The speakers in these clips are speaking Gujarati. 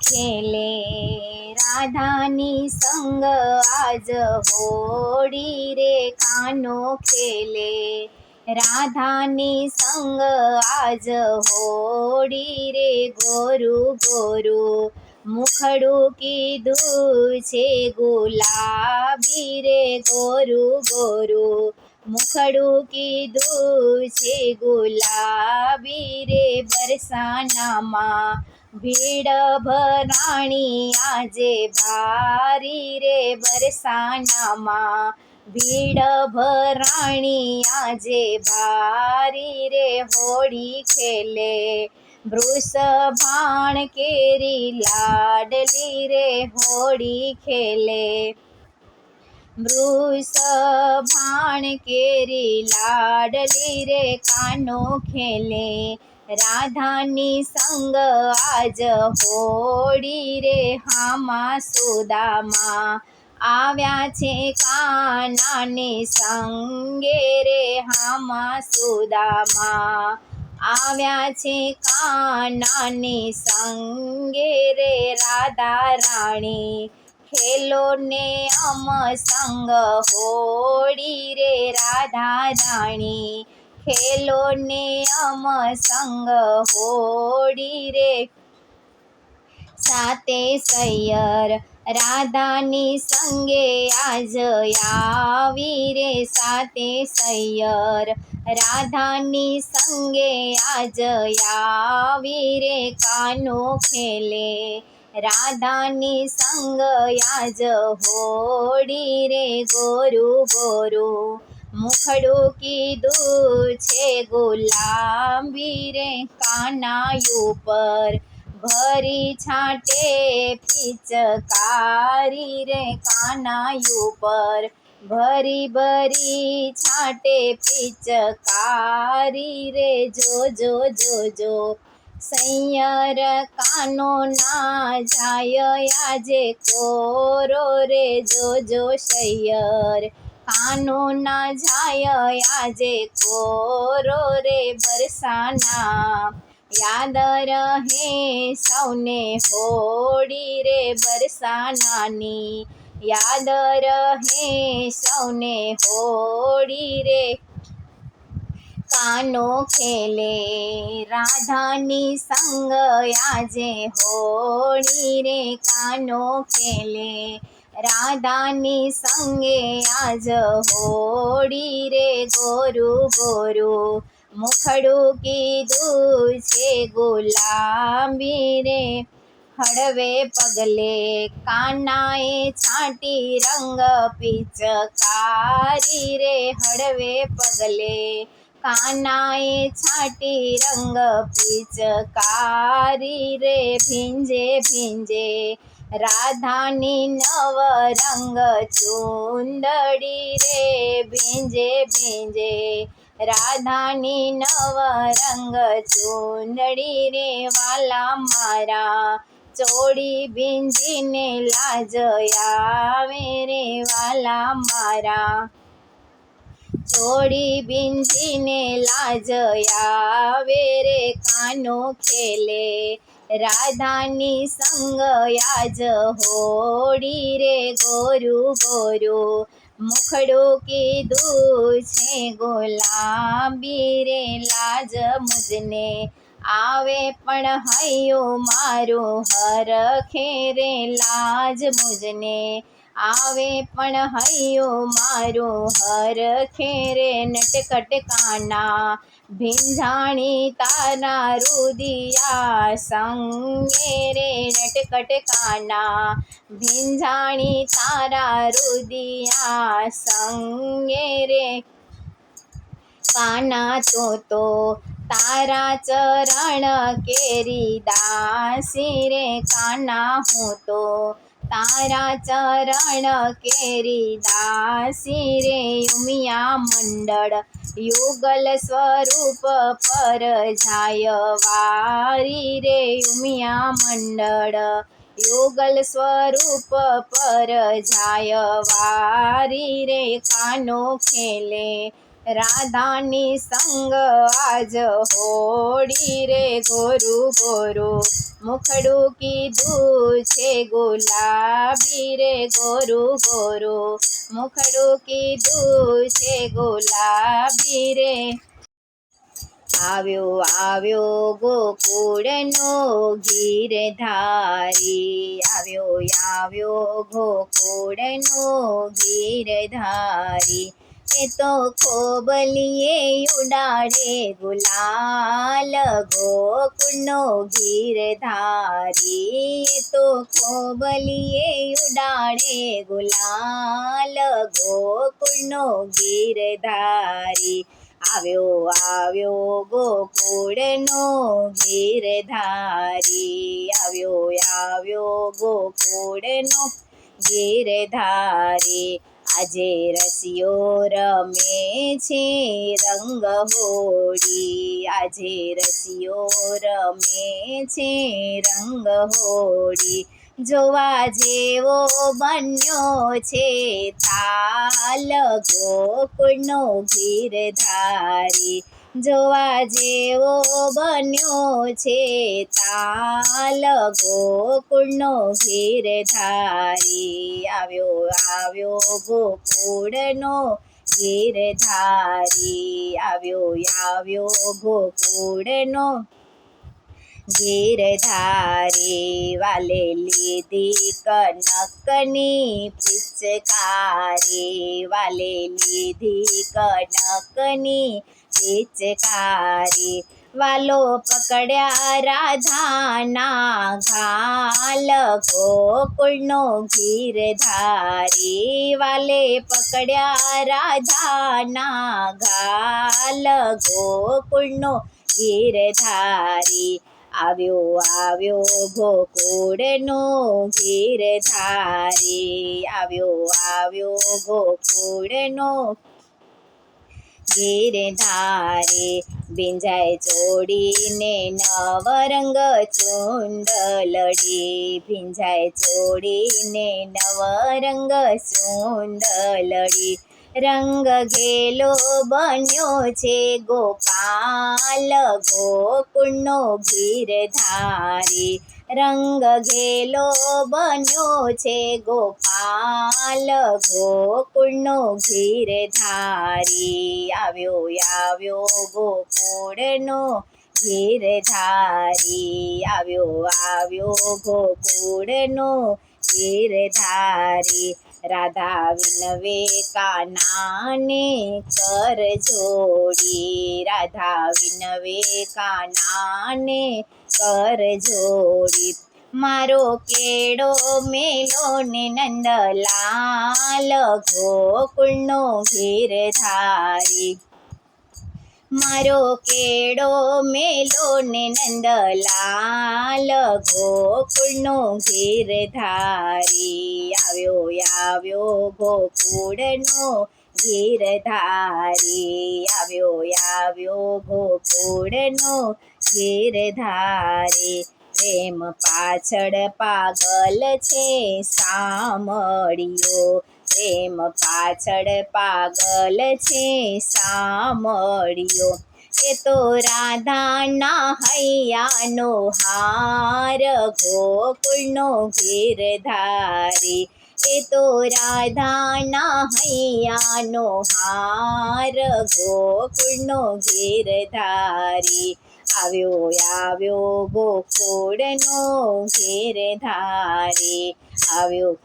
खेले। राधानी संग आज होड़ी रे कान्हो खेले। राधानी संग आज होड़ी रे गोरु गोरु मुखड़ू कीधुं छे गुलाबी रे गोरु गोरु मुखड़ू कीधुं छे गुलाबी रे बरसानामां भीड़ भराणी आजे भारी रे बरसानामां भीड़ भराणी आजे भारी रे होड़ी खेले। वृषभाण केरी लाडली रे होड़ी खेले। वृषभाण केरी लाडली रे कान्हो खेले। राधानी संग आज होड़ी रे हामा सुदामा આવ્યા છે કાનાની સંગે રે હામા સુદામા આવ્યા છે કાનાની સંગે રે રાધા રાણી ખેલો ને અમ સંગ હોડી રે રાધા રાણી ખેલો ને અમ સંગ હોડી રે साते सैयर राधानी संगे आज आवी रे साते सैयर राधानी संगे आज आवी रे कान्हो खेले। राधानी संग आज होड़ी रे गोरु गोरु मुखड़ू कीधुं छे गुलाबी रे कानायु पर भरी छाटे पिचकारी रे कानायु पर भरी भरी छाटे पिचकारी रे जो जो जो जो सैयर कानो ना जाय आजे कोरो रे जो जो सैयर कानो ना जाय आजे कोरो रे बरसाना याद रहे सौने होड़ी रे बरसानानी याद रहे सौने होड़ी रे कान्हो खेले। राधानी संग आजे होड़ी रे कान्हो खेले। राधानी संगे आज होड़ी रे गोरु गोरु मुखड़ू कीधुं छे गुलाबी रे हळवे पगले कानाए छाटी रंग पिचकारी रे हळवे पगले कानाए छाटी रंग पिचकारी रे भींजे भींजे राधानी नव रंग चूंदड़ी रे भींजे भींजे राधानी नव रंग चूंदड़ी रे वाला मारा चोड़ी भींजीने लाज आवे रे वाला मारा चोड़ी भींजीने लाज आवे रे कान्हो खेले। राधानी संग आज होड़ी रे गोरु गोरु मुखड़ू कीधुं छे गुलाबी रे लाज मुझने आवे पण हयो मारू हरखे रे लाज मुझने आवे पण हयो मारू हरखे रे नटखट काना भींजाणी तारा रुदिया संगे रे नटखट काना भींजाणी तारा रुदिया संगे रे काना तो तारा चरण केरी दासी रे काना हूँ तो तारा चरण केरी दासी रे उमिया मंडल युगल स्वरूप पर जाय वारी रे उमिया मंडल युगल स्वरूप पर जाय वारी रे कान्हो खेले। રાધાની સંગ આજ હોડી રે ગોરું ગોરું મુખડું કીધું છે ગુલાબી રે ગોરું ગોરું મુખડું કીધું છે ગુલાબી રે આવ્યો આવ્યો ગોકુળનો ગીરધારી આવ્યો આવ્યો ગોકુળનો ગીરધારી એ તો ખોબલીએ ઉડાડે ગુલાલ ગોકુળનો ગીરધારી એ તો ખોબલીએ ઉડાડે ગુલાલ ગોકુળનો ગીરધારી આવ્યો આવ્યો ગોકુળનો ગીરધારી આવ્યો આવ્યો ગોકુળનો ગીરધારી આજે રસિયો રમે છે રંગ હોળી આજે રસિયો રમે છે રંગ હોળી જોવા જેવો બન્યો છે તાલ ગોકુળનો ગીરધારી જોવા જેવો બન્યો છે તાલ ગોકુળનો ગીરધારી આવ્યો આવ્યો ગોકુળનો ગીરધારી આવ્યો આવ્યો ગોકુળનો ગીરધારી વાલે લીધી કનકની પિચકારી વાલે લીધી કનકની પિચકારી વાલો પકડ્યા રાધાના ઘાલ ગોકુળનો ગીરધારી વાલે પકડ્યા રાધાના ઘાલ ગોકુળનો ગીરધારી આવ્યો આવ્યો ગોકુળનો ગીરધારી આવ્યો આવ્યો ગોકુળનો ગીરધારી ભીંજાય ચોડીને નવરંગ ચૂંડલડી ભીંજાય ચોડીને નવરંગ ચૂંડલડી રંગ ઘેલો બન્યો છે ગોપાલ ગોકુળનો ગીરધારી રંગ ઘેલો બન્યો છે ગોપાલ ગોકુળનો ગીરધારી આવ્યો આવ્યો ગોકુળનો ગીરધારી આવ્યો આવ્યો ગોકુળનો ગીરધારી રાધા વિનવે કાનાને કર જોડી રાધા વિનવે કાનાને કર જોડી મારો કેડો મેલો ને નંદલાલ ગોકુળનો ગીરધારી મારો કેડો મેલો ને નંદલાલ ગોકુળનો ગીરધારી આવ્યો આવ્યો ગોકુળનો ગીરધારી આવ્યો આવ્યો ગોકુળનો ગીરધારી પ્રેમ પાછળ પાગલ છે સામળિયો પ્રેમ પાછળ પાગલ છે સામળિયો એ તો રાધાના હૈયાનો હાર ગોકુળનો ગીરધારી એ તો રાધાના હૈયાનો હાર ગોકુળનો ગીરધારી આવ્યો આવ્યો ગોકુળનો ગીરધારી આવ્યો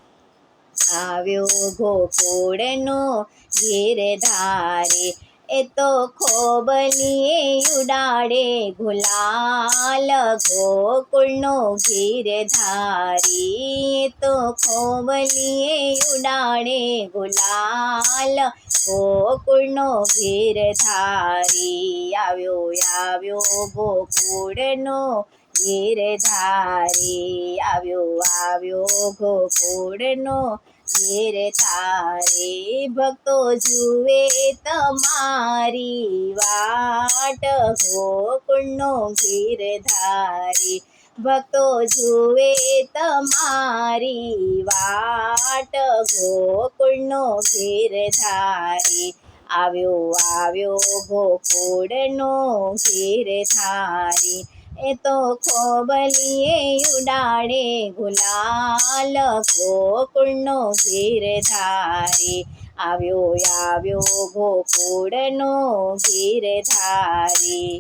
આવ્યો ગોકુળનો ગીરધારી એ તો ખોબલીએ ઉડાડે ગુલાલ ગોકુળનો ગીરધારી એ તો ખોબલીએ ઉડાડે ગુલાલ ગોકુળનો ગીરધારી આવ્યો આવ્યો ગોકુળનો ગીરધારી આવ્યો આવ્યો ગોકુળનો ગીરધારી ભક્તો જુએ તમારી વાટ ગોકુળનો ગીરધારી ભક્તો જુએ તમારી વાટ ગોકુળનો ગીરધારી આવ્યો આવ્યો ગોકુળનો ગીરધારી એ તો ખોબલીએ ઉડાડે ગુલાલ ગોકુળનો ગીરધારી આવ્યો આવ્યો ગોકુળનો ગીરધારી